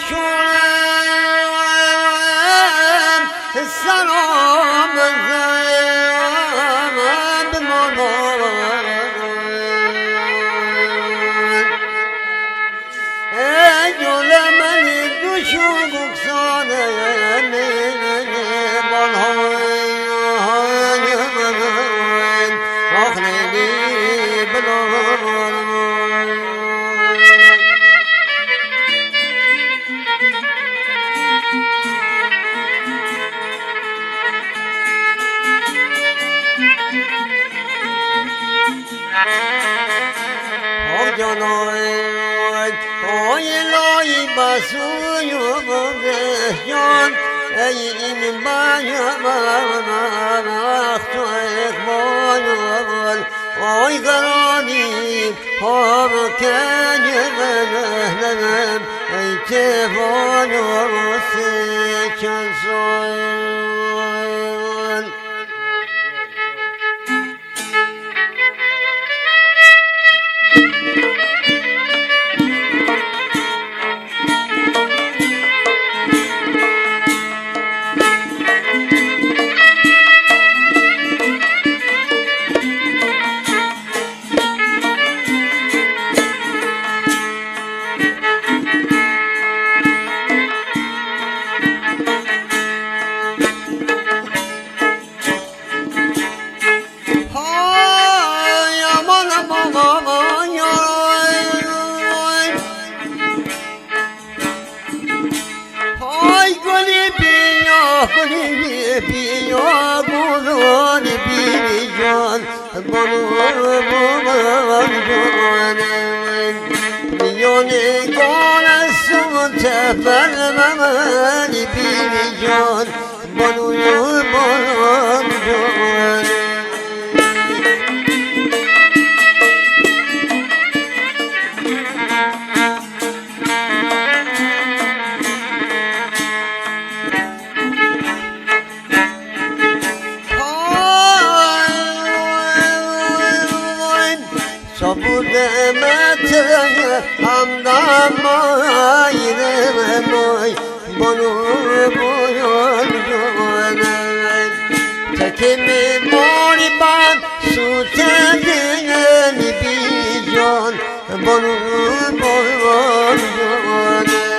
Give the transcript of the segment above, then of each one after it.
شورم سلام زد بمانم ای گل من دوشو بکسانه بالهای آخ نیلی بلان آی لای بسوی جان ای این بایم وقت و اقبال آی قرانی هم کنیم ای تفان و سکن سال بیا گلان بی جان بلان میان گان سون تفر من بی جان بلان همدم مایره مای بانو بایان جوانه تکمی ماری بان سوتن بی جان بانو بایان جوانه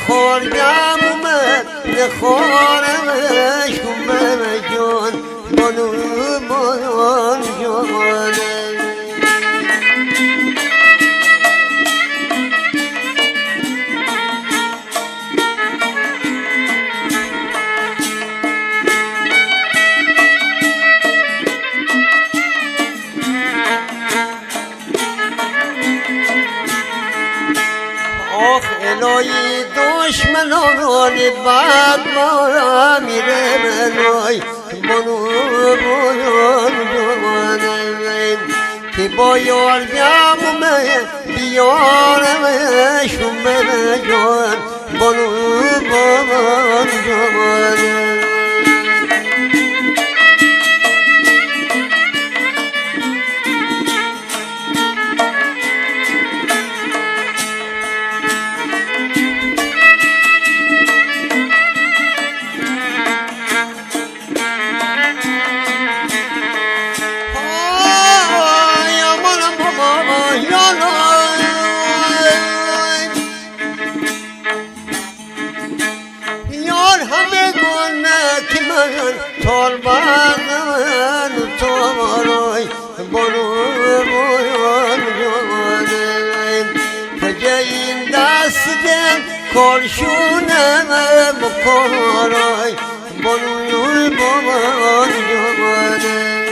خورگم اومد نخورمش اومد جان بانو بایان جانه آخ الهی دشمنان بد ما میره منای بانو بایان جوانه که با یار گمومه بیارمش اومه جان بانو بایان جوانه تال بردن تارای بانو بایان جوانه کجا این دست دل کارشونه بکارای بلوی بابان جوانه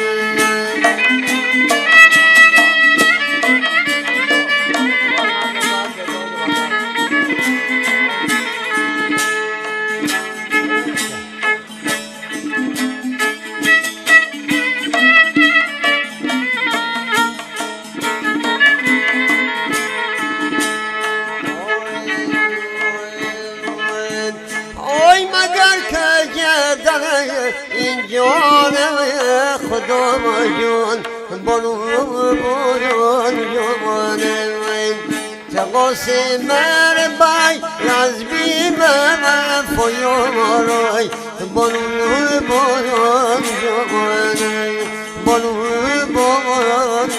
این جان خدا جان بلون جوانه تقاسی مر بای رزبی من فیارای بلون جوانه بلون